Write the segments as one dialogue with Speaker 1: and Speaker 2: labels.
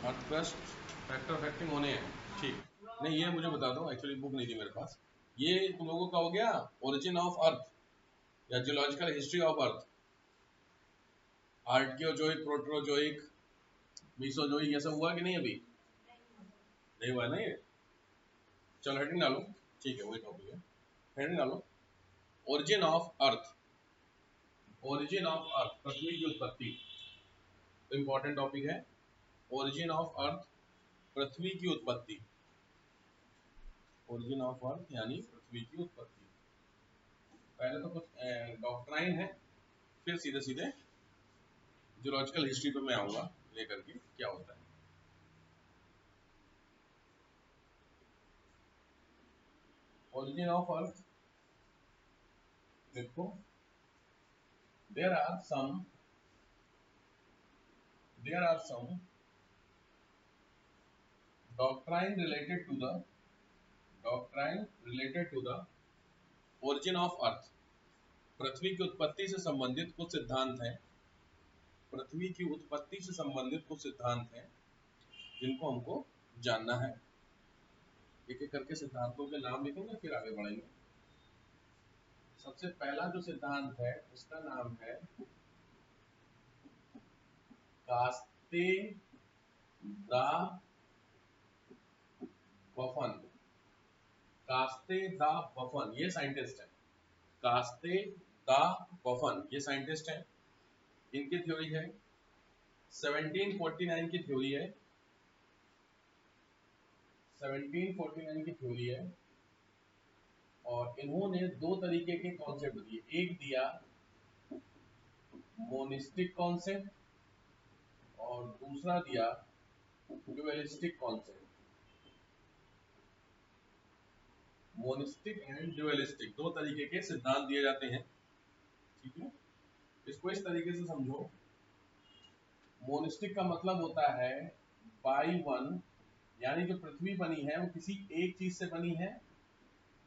Speaker 1: Earth crust factor affecting होने हैं, ठीक। नहीं ये मुझे बता दो, एक्चुअली बुक नहीं थी मेरे पास। ये तुम लोगों का हो गया ओरिजिन ऑफ अर्थ या geological history of earth, archaeozoic, protozoic, mesozoic, ये सब हुआ कि नहीं अभी? नहीं हुआ ना ये? चलो हेडिंग डालो, ठीक है वही टॉपिक है, हेडिंग डालो origin of earth, origin of earth, पृथ्वी की उत्पत्ति, इंपॉर्टेंट टॉपिक है। ओरिजिन ऑफ अर्थ, पृथ्वी की उत्पत्ति, ओरिजिन ऑफ अर्थ यानी पृथ्वी की उत्पत्ति। पहले तो कुछ डॉक्ट्राइन है, फिर सीधे सीधे जियोलॉजिकल हिस्ट्री पे मैं आऊंगा लेकर के क्या होता है। ओरिजिन ऑफ अर्थ देखो, there are some doctrine related to the origin of earth, पृथ्वी की उत्पत्ति से संबंधित कुछ सिद्धांत हैं, पृथ्वी की उत्पत्ति से संबंधित कुछ सिद्धांत हैं जिनको हमको जानना है। एक एक करके सिद्धांतों के नाम लिखेंगे फिर आगे बढ़ेंगे। सबसे पहला जो सिद्धांत है उसका नाम है कास्ते दा बफन, कास्ते दा बफन, ये साइंटिस्ट है, कास्ते दा बफन ये साइंटिस्ट है। इनकी थ्योरी है 1749 की थ्योरी है, 1749 की थ्योरी है। और इन्होंने दो तरीके के कॉन्सेप्ट दिए, एक दिया मोनिस्टिक कॉन्सेप्ट और दूसरा दिया ड्यूअलिस्टिक कॉन्सेप्ट। मोनिस्टिक एंड ड्यूअलिस्टिक दो तरीके के सिद्धांत दिए जाते हैं, ठीक है। इसको इस तरीके से समझो, मोनिस्टिक का मतलब होता है बाई वन, यानी जो पृथ्वी बनी है वो किसी एक चीज से बनी है,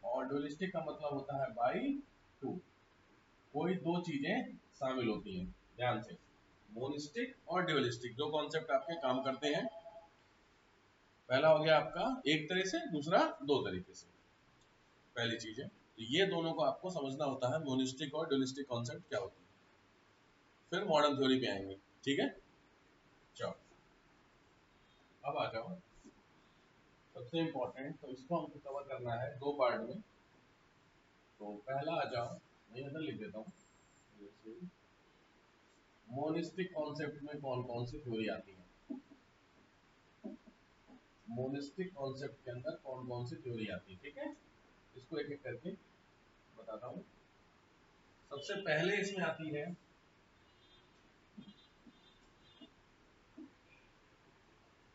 Speaker 1: और ड्यूअलिस्टिक का मतलब होता है बाई टू, कोई दो चीजें शामिल होती हैं। ध्यान से, मोनिस्टिक और ड्यूअलिस्टिक दो कॉन्सेप्ट आपके काम करते हैं। पहला हो गया आपका एक तरह से, दूसरा दो तरीके से, पहली चीज है। तो ये दोनों को आपको समझना होता है, मोनिस्टिक और ड्यूअलिस्टिक कॉन्सेप्ट क्या होती है। फिर मॉडर्न थ्योरी पे आएंगे, ठीक है। चलो अब आ जाओ, सबसे इंपॉर्टेंट तो इसको हमको कवर करना है दो पार्ट में। तो पहला आ जाओ, मैं इधर लिख देता हूँ, मोनिस्टिक कॉन्सेप्ट में कौन कौन सी थ्योरी आती है, मोनिस्टिक कॉन्सेप्ट के अंदर कौन कौन सी थ्योरी आती है, ठीक है। इसको एक एक करके बताता हूँ। सबसे पहले इसमें आती है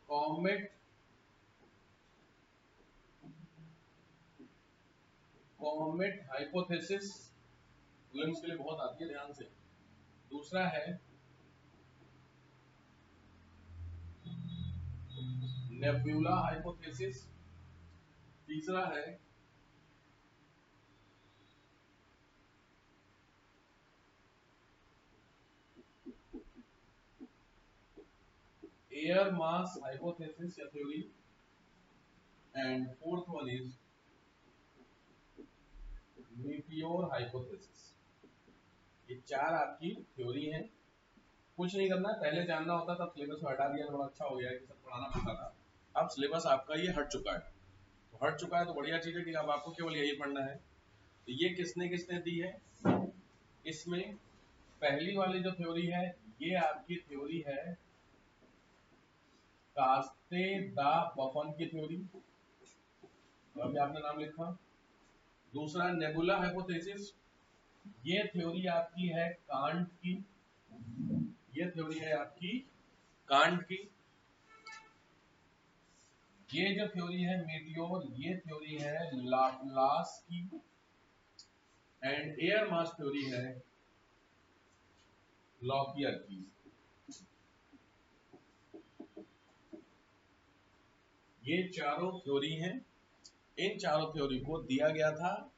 Speaker 1: कॉमेट हाइपोथेसिस, प्रीलिम्स के लिए बहुत आती है, ध्यान से। दूसरा है नेब्यूला हाइपोथेसिस, तीसरा है एयर मास हाइपोथेसिस या theory, and fourth one is meteor hypothesis. ये चार आपकी थ्योरी है। कुछ नहीं करना, पहले जानना होता था, सिलेबस में हटा दिया, थोड़ा अच्छा हो गया कि सब पढ़ाना पड़ता था। अब सिलेबस आपका ये हट चुका है, तो हट चुका है तो बढ़िया चीज है कि अब आपको केवल यही पढ़ना है। तो ये किसने किसने दी है, इसमें पहली वाली जो थ्योरी है ये आपकी थ्योरी है कास्ते दा बफन की थ्योरी, तो अभी आपने नाम लिखा। दूसरा नेबुला हाइपोथेसिस, ये थ्योरी आपकी है कांट की, ये थ्योरी है आपकी कांट की। ये जो थ्योरी है मीटियोर, ये थ्योरी है लाप्लास की। एंड एयर मास थ्योरी है लॉकियर की। ये चारों थ्योरी हैं। इन चारों थ्योरी को दिया गया था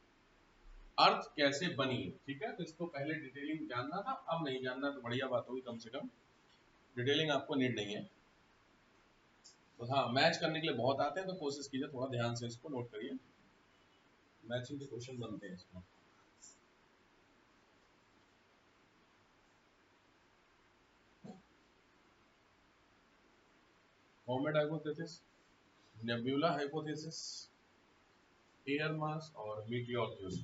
Speaker 1: अर्थ कैसे बनी, ठीक है। तो इसको पहले डिटेलिंग जानना था, अब नहीं जानना तो बढ़िया बात होगी, कम से कम डिटेलिंग आपको नीड नहीं है। तो हाँ, मैच करने के लिए बहुत आते हैं, तो कोशिश कीजिए थोड़ा ध्यान से इसको नोट करिए, मैचिंग के क्वेश्चन बनते हैं इसमें। Comet hypothesis, nebula hypothesis, air mass और मीटियोर थ्योरी।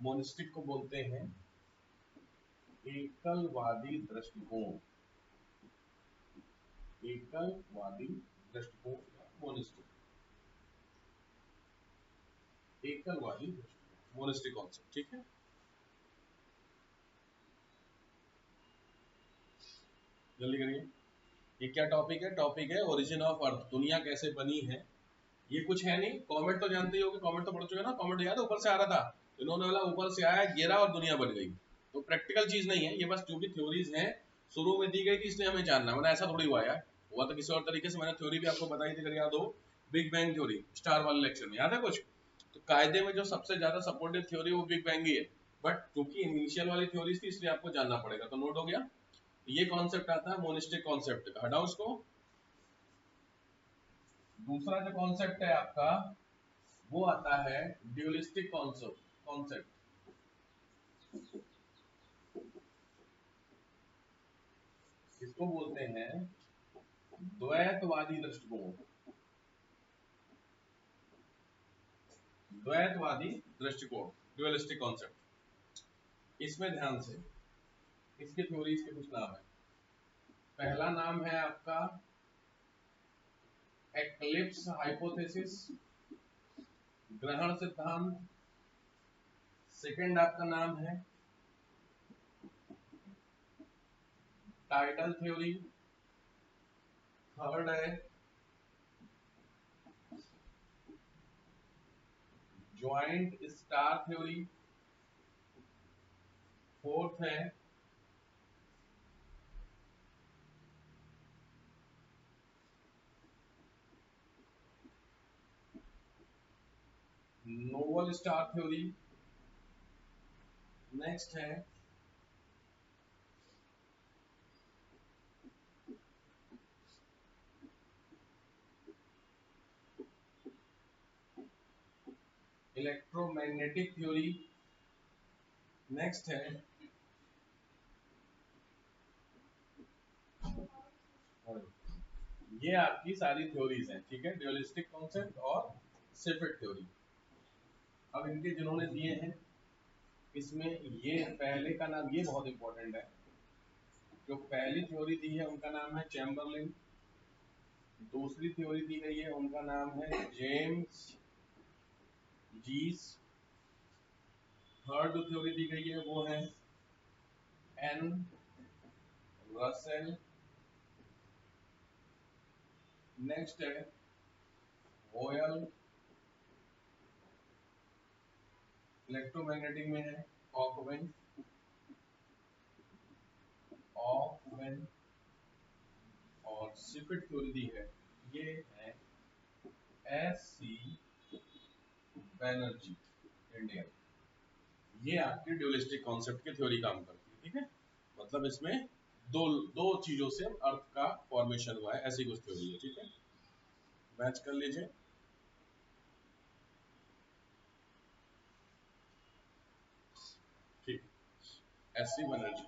Speaker 1: मोनिस्टिक को बोलते हैं एकलवादी दृष्टिकोण, एकलवादी दृष्टिकोण या मोनिस्टिक, एकलवादी दृष्टिकोण, मोनिस्टिक कॉन्सेप्ट, ठीक है। जल्दी करिए, ये क्या टॉपिक है? टॉपिक है ओरिजिन ऑफ अर्थ, दुनिया कैसे बनी है। ये कुछ है नहीं, कॉमेट तो जानते ही होगे, कॉमेट तो पढ़ चुके ना, कॉमेट याद है ऊपर से आ रहा था, इन्होंने बोला ऊपर से आया, गिरा और दुनिया बन गई। तो प्रैक्टिकल चीज नहीं है ये, बस जो भी थ्योरीज हैं शुरू में दी गई थी इसलिए हमें जानना, मैंने ऐसा थोड़ी हुआ यार, हुआ तो किसी और तरीके से। मैंने थ्योरी भी आपको बताई थी, अगर याद हो, बिग बैंग थ्योरी स्टार वाले लेक्चर में, याद है कुछ? तो कायदे में जो सबसे ज्यादा सपोर्टेड थ्योरी वो बिग बैंग ही है, बट क्योंकि इनिशियल वाली थ्योरीज थी इसलिए आपको जानना पड़ेगा। तो नोट हो गया, ये कॉन्सेप्ट आता है मोनिस्टिक कॉन्सेप्ट, हटाओ उसको। दूसरा जो कॉन्सेप्ट है आपका वो आता है ड्यूलिस्टिक कॉन्सेप्ट, इसको बोलते हैं द्वैतवादी दृष्टिकोण, द्वैतवादी दृष्टिकोण, ड्यूलिस्टिक कॉन्सेप्ट। इसमें ध्यान से, इसके थ्योरीज के कुछ नाम है। पहला नाम है आपका एक्लिप्स हाइपोथेसिस, ग्रहण सिद्धांत। सेकंड आपका नाम है टाइडल थ्योरी। थर्ड है ज्वाइंट स्टार थ्योरी। फोर्थ है नोवल स्टार थ्योरी। नेक्स्ट है इलेक्ट्रोमैग्नेटिक थ्योरी। नेक्स्ट है ये आपकी सारी थ्योरीज हैं, ठीक है, ड्यूलिस्टिक कॉन्सेप्ट और सेफिट थ्योरी। अब इनके जिन्होंने दिए हैं इसमें, ये पहले का नाम, ये बहुत इंपॉर्टेंट है, जो पहली थ्योरी दी है उनका नाम है चैम्बरलिन। दूसरी थ्योरी दी गई है उनका नाम है जेम्स जीस। थर्ड जो थ्योरी दी गई है वो है एन रसेल। नेक्स्ट है होयल। इलेक्ट्रोमैग्नेटिक में है ऑकवेन, ऑकवेन। और सिफिट थ्योरी दी है, ये है एस सी बैनर्जी, इंडियन। ये आपकी ड्यूलिस्टिक कॉन्सेप्ट की थ्योरी काम करती है, ठीक है। मतलब इसमें दो दो चीजों से अर्थ का फॉर्मेशन हुआ है, ऐसी कुछ थ्योरी है, ठीक है। मैच कर लीजिए। ठीक, S C Banerjee.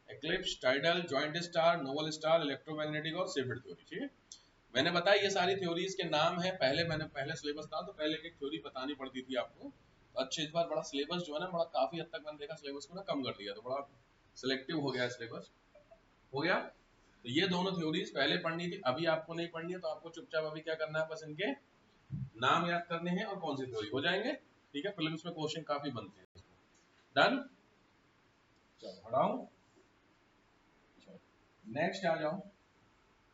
Speaker 1: Eclipse, tidal, joint star, novel star, electromagnetic और सेफिट थ्योरी, ठीक है। मैंने बताया ये सारी थ्योरीज के नाम है, पहले सिलेबस था तो पहले एक थ्योरी बतानी पड़ती थी आपको, तो अच्छे इस बार बड़ा सिलेबस जो है ना, बड़ा काफी हद तक मैंने देखा सिलेबस को ना कम कर दिया, तो बड़ा सिलेक्टिव हो गया सिलेबस, हो गया। तो ये दोनों थ्योरीज पहले पढ़नी थी, अभी आपको नहीं पढ़नी है, तो आपको चुपचाप अभी क्या करना है, बस इनके नाम याद करने हैं और कौन सी थ्योरी हो जाएंगे, ठीक है। प्रीलिम्स में क्वेश्चन काफी बनते हैं। डन, चलो हटाओ, नेक्स्ट आ जाओ।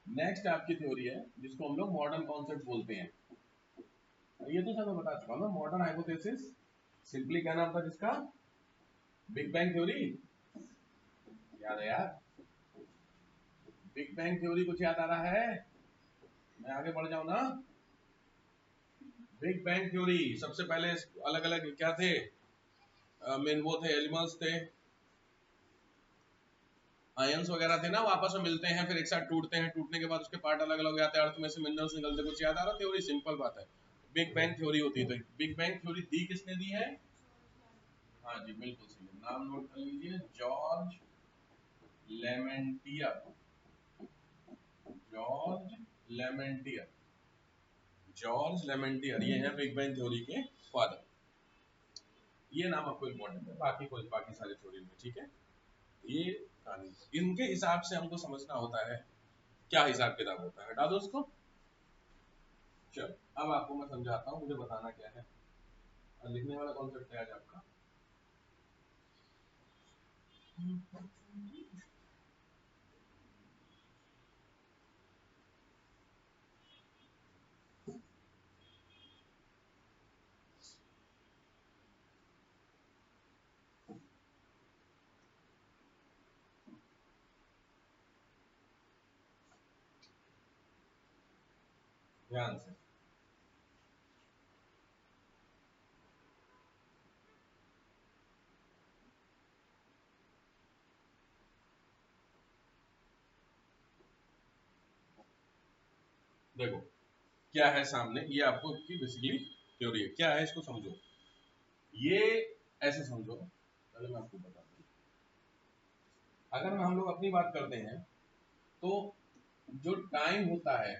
Speaker 1: नेक्स्ट आपकी थ्योरी है जिसको हम लोग मॉडर्न कॉन्सेप्ट बोलते हैं। ये तो सब मैं बता चुका हूँ ना, मॉडर्न हाइपोथेसिस, सिंपली क्या नाम था जिसका? बिग बैंग थ्योरी, याद है यार? बिग बैंग थ्योरी कुछ याद आ रहा है? मैं आगे बढ़ जाऊं ना? बिग बैंग थ्योरी सबसे पहले अलग अलग क्या थे, मेन वो थे एलिमेंट्स थे, आयंस वगैरह थे ना, वो आपस में मिलते हैं फिर एक साथ टूटते हैं, टूटने के बाद उसके पार्ट अलग अलग हो जाते हैं, अर्थ में से मिनरल्स निकलते, कुछ याद आ रहा थ्योरी? सिंपल बात है, बिग बैंग थ्योरी होती है। तो बिग बैंग थ्योरी दी किसने दी है? हाँ जी बिल्कुल सही, नाम नोट कर लीजिए, जॉर्ज लेमेंटियर, जॉर्ज लेमेंटियर, जॉर्ज लेमेंटियर, ये है बिग बैंग थ्योरी के फादर। ये नाम आपको इम्पोर्टेंट है, बाकी सारे थ्योरी में, ठीक है। ये कहानी, इनके हिसाब से हमको समझना होता है क्या हिसाब किताब होता है, हटा दो उसको। चलो अब आपको मैं समझाता हूँ, मुझे बताना क्या है। लिखने वाला कॉन्सेप्ट है आज आपका, ध्यान से। देखो क्या है सामने, ये आपको की बेसिकली थ्योरी है, क्या है इसको समझो। ये ऐसे समझो, पहले मैं आपको बताता हूँ। अगर हम लोग अपनी बात करते हैं तो जो टाइम होता है,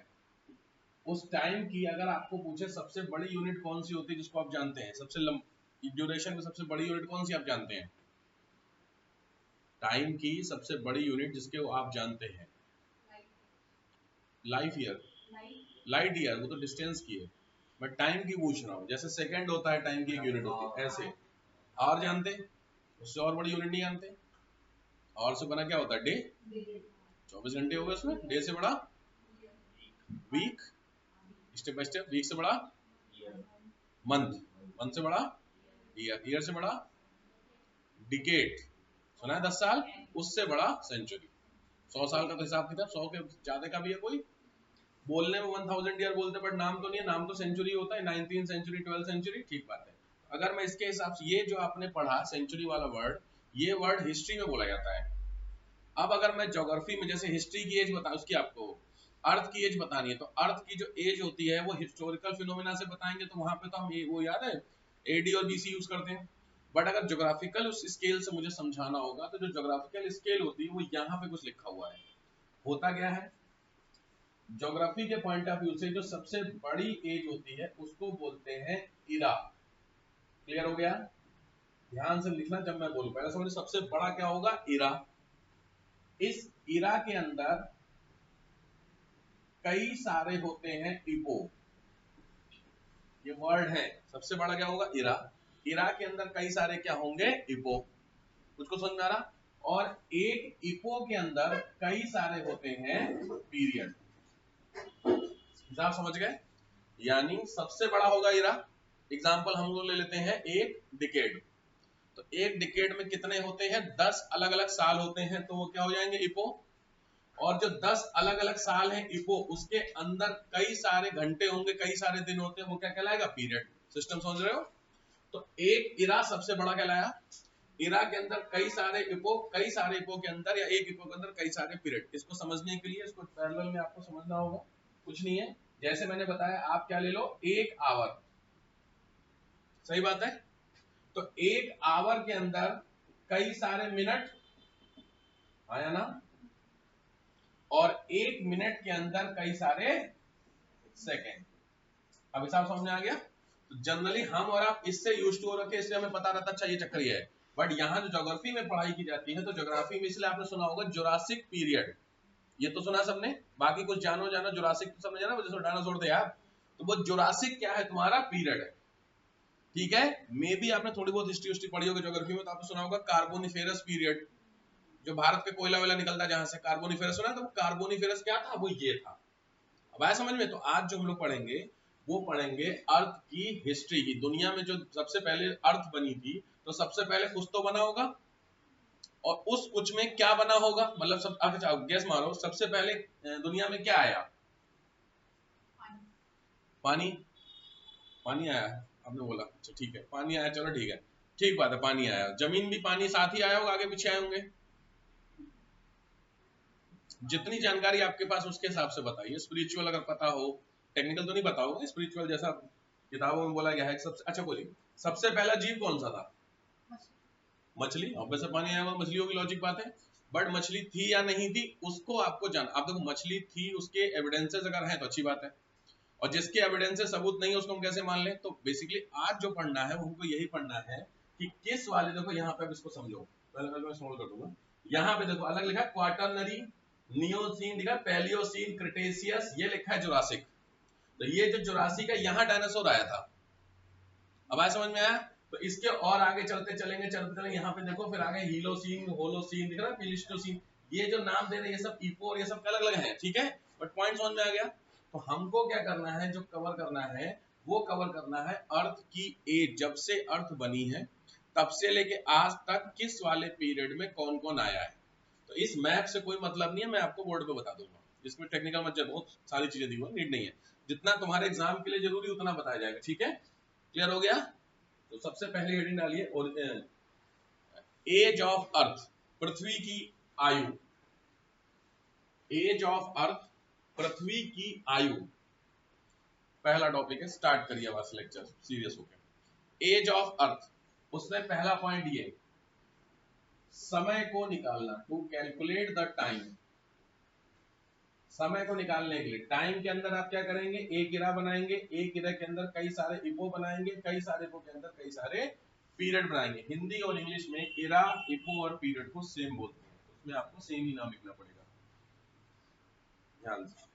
Speaker 1: उस टाइम की अगर आपको पूछे सबसे बड़ी यूनिट कौन सी होती है जिसको आप जानते हैं, सबसे ड्यूरेशन में सबसे बड़ी यूनिट कौन सी आप जानते हैं? टाइम की सबसे बड़ी यूनिट जिसके वो आप जानते हैं, लाइफ ईयर, लाइट ईयर, वो तो डिस्टेंस की है। मैं टाइम की पूछ रहा हूँ, जैसे सेकंड होता है टाइम की एक यूनिट होती है, ऐसे आवर जानते हैं, उससे और बड़ी यूनिट नहीं जानते। और से बना क्या होता है? डे, 24 घंटे हो गए उसमें। डे से बड़ा week, step by step, week से बड़ा मंथ, मंथ से बड़ा ईयर, ईयर से बड़ा डिकेड, सुना है 10 साल, उससे बड़ा सेंचुरी। 100 साल का तो हिसाब किताब 100 के ज्यादा का भी है कोई, बोलने में 1000 ईयर बोलते बट नाम तो नहीं है, नाम तो सेंचुरी होता है, 19th सेंचुरी, 12th सेंचुरी, ठीक बात है। अगर मैं इसके हिसाब से, ये जो आपने पढ़ा सेंचुरी वाला वर्ड, ये वर्ड हिस्ट्री में बोला जाता है। अब अगर मैं ज्योग्राफी में जैसे हिस्ट्री की एज बता, उसकी आपको अर्थ की एज बतानी है, तो अर्थ की जो एज होती है वो हिस्टोरिकल फिनोमेना से बताएंगे, तो वहां पे तो हम वो याद है एडी और बीसी यूज करते हैं। बट अगर ज्योग्राफिकल उस स्केल से मुझे समझाना होगा, तो जो ज्योग्राफिकल स्केल होती है वो यहाँ पे कुछ लिखा हुआ है। होता क्या है, ज्योग्राफी के पॉइंट ऑफ व्यू से जो सबसे बड़ी एज होती है उसको बोलते हैं इरा। क्लियर हो गया? ध्यान से लिखना जब मैं बोलूं, पहले समझो सबसे बड़ा क्या होगा, इरा। इस इरा के अंदर कई सारे होते हैं इपो, ये वर्ड है। सबसे बड़ा क्या होगा, इरा। इरा के अंदर कई सारे क्या होंगे, इपो। कुछ को समझ में आ रहा? और एक इपो के अंदर कई सारे होते हैं पीरियड। हिसाब समझ गए? यानी सबसे बड़ा होगा इरा। एग्जांपल हम लोग ले लेते हैं एक डिकेड, तो एक डिकेड में कितने होते हैं, 10 अलग अलग साल होते हैं, तो वो क्या हो जाएंगे, इपो। और जो 10 अलग अलग साल है इपो, उसके अंदर कई सारे घंटे होंगे, कई सारे दिन होते हैं, वो क्या कहलाएगा, पीरियड। सिस्टम समझ रहे हो? तो एक इरा सबसे बड़ा कहलाया। इरा के अंदर कई सारे इपो, कई सारे इपो के अंदर या एक इपो के अंदर कई सारे पीरियड। इसको समझने के लिए इसको पैरेलल में आपको समझना होगा, कुछ नहीं है। जैसे मैंने बताया, आप क्या ले लो, एक आवर, सही बात है। तो एक आवर के अंदर कई सारे मिनट आया ना, और एक मिनट के अंदर कई सारे सेकेंड। अब हिसाब समझ में आ गया? तो जनरली हम और आप इससे यूज टू हो रखे, इसलिए हमें पता रहता अच्छा ये चक्कर ये है। बट यहाँ जो ज्योग्राफी में पढ़ाई की जाती है, तो ज्योग्राफी में इसलिए आपने सुना होगा जुरासिक पीरियड, ये तो सुना सबने। बाकी कुछ जानो जानो, जुरासिक तो सबने जाना, जैसे डायनासोर थे यार, तो वो जुरासिक क्या है, तुम्हारा पीरियड है, ठीक है। मे भी आपने थोड़ी बहुत हिस्ट्री पढ़ी होगी ज्योग्राफी में, तो आपने सुना होगा कार्बोनिफेरस पीरियड, जो भारत के कोयला वेला निकलता है जहां से, कार्बोनिफेरस सुना, तो कार्बोनिफेरस क्या था, वो ये था। अब आया समझ में? तो आज जो हम लोग पढ़ेंगे वो पढ़ेंगे अर्थ की हिस्ट्री की। दुनिया में जो सबसे पहले अर्थ बनी थी, तो सबसे पहले कुछ तो बना होगा, और उस कुछ में क्या बना होगा, मतलब सब, अच्छा गैस मारो, सबसे पहले दुनिया में क्या आया, पानी। पानी आया आपने बोला, अच्छा ठीक है पानी आया, चलो ठीक है, ठीक बात है, पानी आया, जमीन भी पानी साथ ही आया होगा, आगे पीछे आए होंगे, जितनी जानकारी आपके पास उसके हिसाब से बताइए, स्पिरिचुअल अगर पता हो, टेक्निकल तो नहीं पता होगा, स्पिरिचुअल जैसा किताबों में बोला गया है सबसे। अच्छा बोलिए, सबसे पहला जीव कौन सा था? मछली। अब वैसे पानी आया हुआ मछलियों की लॉजिक बात है, बट मछली थी या नहीं थी उसको आपको जान, आप देखो मछली थी उसके एविडेंसेस अगर हैं तो अच्छी बात है, और जिसके एविडेंस से सबूत नहीं है उसको हम कैसे मान लें? तो बेसिकली आज जो पढ़ना है वो हमको यही पढ़ना है कि किस वाले, देखो यहाँ पे अब इसको समझो, पहले मैं स्मॉल कर दूंगा, यहाँ पे देखो अलग लिखा है क्वाटरनरी, नियोसीन लिखा है, पैलियोसीन, क्रिटेशियस, ये लिखा है जुरासिक। तो ये जो जुरासिक है यहाँ डायनासोर आया था, अब आया समझ में आया? तो इसके और आगे चलते चलेंगे यहाँ पे देखो फिर आगे हीलोसीन, होलोसीन दिख रहा है, प्लीस्टोसीन, ये जो नाम दे रहे हैं ये सब इपो और ये सब अलग अलग हैं, ठीक है, बट पॉइंट समझ में आ गया? तो हमको क्या करना है, जो कवर करना है वो कवर करना है अर्थ की एज, जब से अर्थ बनी है तब से लेके आज तक किस वाले पीरियड में कौन कौन आया है। तो इस मैप से कोई मतलब नहीं है, मैं आपको बोर्ड पे बता दूंगा, इसमें टेक्निकल मत, बहुत सारी चीजें दी हुई, नीड नहीं है, जितना तुम्हारे एग्जाम के लिए जरूरी उतना बताया जाएगा, ठीक है, क्लियर हो गया? तो सबसे पहले हेडिंग डालिए, एज ऑफ अर्थ, पृथ्वी की आयु, एज ऑफ अर्थ, पृथ्वी की आयु, पहला टॉपिक है, स्टार्ट करिए बस लेक्चर सीरियस होकर। एज ऑफ अर्थ, उसमें पहला पॉइंट ये, समय को निकालना, टू कैलकुलेट द टाइम, समय को निकालने के लिए टाइम के अंदर आप क्या करेंगे, एक गिरा बनाएंगे, एक गिरा के अंदर कई सारे इपो बनाएंगे, कई सारे इपो के अंदर कई सारे पीरियड बनाएंगे। हिंदी और इंग्लिश में इरा, इपो और पीरियड को सेम बोलते हैं, उसमें आपको सेम ही नाम लिखना पड़ेगा, ध्यान से।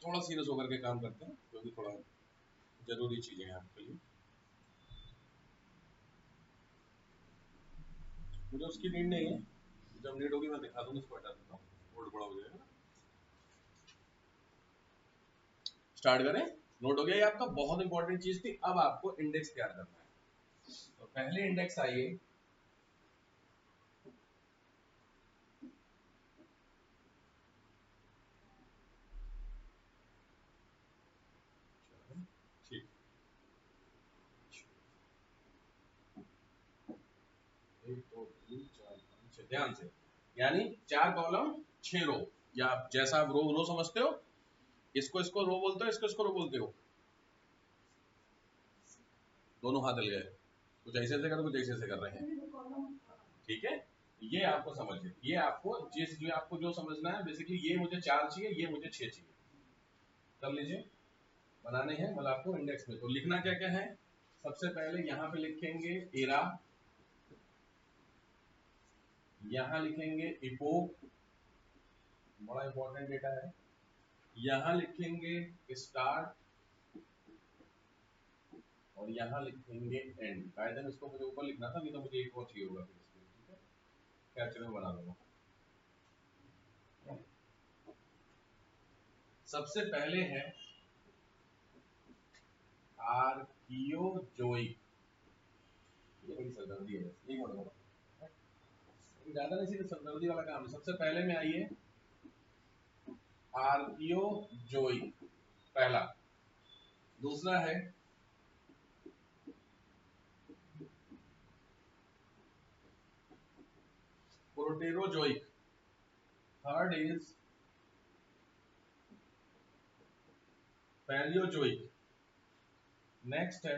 Speaker 1: थोड़ा सीरियस होकर के काम करते हैं क्योंकि थोड़ा जरूरी चीजें हैं आपके लिए, मुझे उसकी नीड नहीं है, जब नीड होगी मैं दिखा दूंगा, उसको हटा देता हूँ, बोर्ड बड़ा हो जाएगा। स्टार्ट करें, नोट हो गया ये आपका, बहुत इंपॉर्टेंट चीज थी। अब आपको इंडेक्स तैयार करना है, तो पहले इंडेक्स आइए, ठीक, एक दो तीन चार पाँच छह, ध्यान से, यानी 4 कॉलम 6 रो, या जैसा आप रो समझते हो, इसको इसको रो बोलते हो, इसको इसको रो बोलते हो, दोनों हाथ हिल गए, कुछ ऐसे से कर, कुछ ऐसे से कर रहे हैं, ठीक है, ये आपको समझिए, ये आपको जिस आपको जो समझना है, बेसिकली ये मुझे 4 चाहिए, ये मुझे 6 चाहिए, कर लीजिए, बनाने हैं मतलब आपको इंडेक्स में। तो लिखना क्या क्या है, सबसे पहले यहाँ पे लिखेंगे एरा, यहाँ लिखेंगे इपो, बड़ा इंपॉर्टेंट डेटा है, यहाँ लिखेंगे स्टार्ट, और यहाँ लिखेंगे एंड। कायदे में इसको मुझे ऊपर लिखना था, नहीं तो मुझे एक और चाहिए होगा फिर इसमें, ठीक है, कैप्चर में बना दूंगा। सबसे पहले है आर्कियोजोइक, ये बड़ी सरदर्दी है, एक मिनट ज्यादा नहीं, सिर्फ सरदर्दी वाला काम है। सबसे पहले में आइए आर्कियोजोइक, पहला। दूसरा है Proterozoic, third is Palaeozoic, next है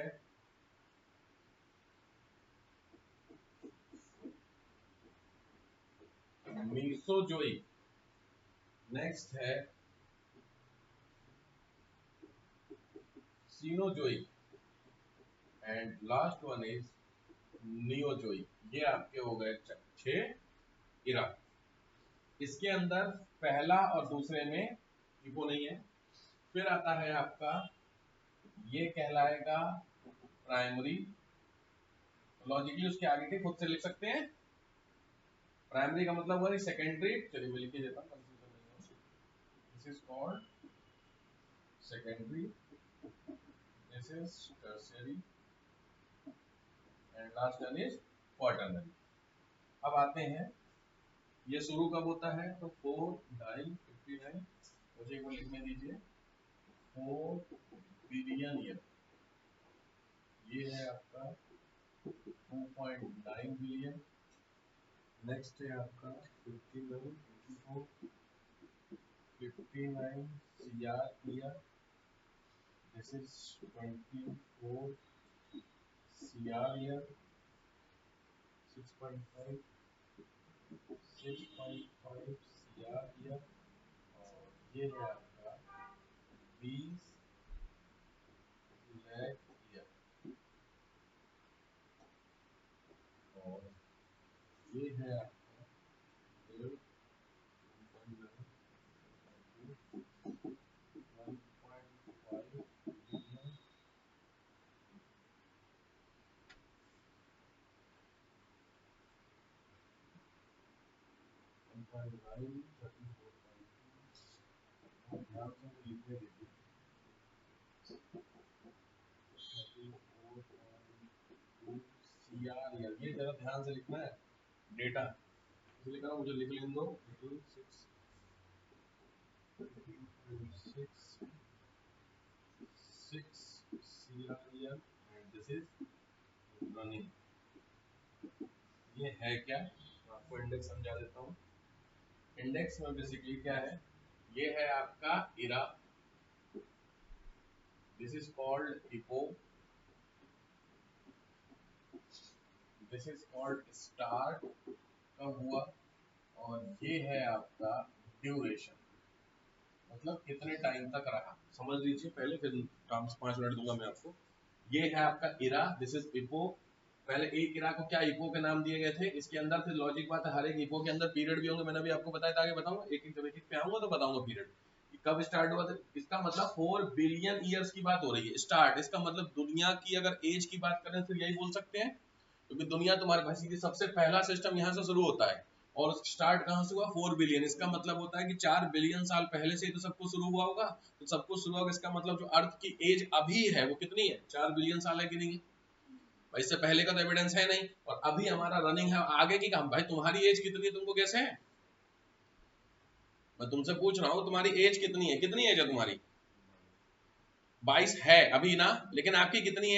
Speaker 1: मीसोजोइक, नेक्स्ट है Cenozoic, and last one is Neozoic. ये आपके हो गए 6 इरा। इसके अंदर पहला और दूसरे में इको नहीं है, फिर आता है आपका, ये कहलाएगा प्राइमरी। लॉजिकली उसके आगे के खुद से लिख सकते हैं। प्राइमरी का मतलब हुआ सेकेंडरी। चलिए मैं लिख के देता हूँ, this is called secondary, this is tertiary and last one is quaternary. अब आते हैं, ये शुरू कब होता है, तो 4 डाई 59, मुझे एक बार लिखने दीजिए, 4 बिलियन ईयर। ये है आपका 2.9 बिलियन। नेक्स्ट है आपका 59 CR year, this is 24 CR year, 6.5 CR year, और ये है आपका 20 लाख ईयर, और ये है आपका 1.5 ये जरा ध्यान से लिखना है डेटा, इसलिए कहा मुझे लिख लेने दो। 6 CR year and this is running. ये है क्या, आपको इंडेक्स समझा देता हूँ। इंडेक्स में बेसिकली क्या है, ये है आपका era, this is called eco, this is called start कब हुआ, और ये है आपका ड्यूरेशन, मतलब कितने टाइम तक रहा। समझ लीजिए पहले, फिर 5 मिनट दूंगा मैं आपको। ये है आपका इरा, दिस इज इको। पहले एक इरा को क्या इको के नाम दिए गए थे, इसके अंदर फिर लॉजिक बात है, हर एक इको के अंदर पीरियड भी होंगे, मैंने भी आपको बताया था, आगे बताऊंगा, एक एक पे आऊंगा तो बताऊंगा पीरियड कब स्टार्ट हुआ था। इसका मतलब 4 बिलियन ईयर्स की बात हो रही है स्टार्ट। इसका मतलब दुनिया की अगर एज की बात करें तो यही बोल सकते हैं, क्योंकि दुनिया तुम्हारे पास सबसे पहला सिस्टम यहाँ से शुरू होता है, और स्टार्ट कहाँ से हुआ, 4 बिलियन। इसका मतलब होता है कि 4 बिलियन साल पहले से ही तो सब कुछ शुरू हुआ होगा। तो सब कुछ शुरू होगा, इसका मतलब जो अर्थ की एज अभी है वो कितनी है, 4 बिलियन साल है कि नहीं है भाई, इससे पहले का तो एविडेंस है नहीं, और अभी हमारा रनिंग है आगे की काम। भाई तुम्हारी एज कितनी है, तुमको कैसे है, मैं तुमसे पूछ रहा हूँ तुम्हारी एज कितनी है, कितनी एज है तुम्हारी, 22 है अभी ना, लेकिन आपकी कितनी एज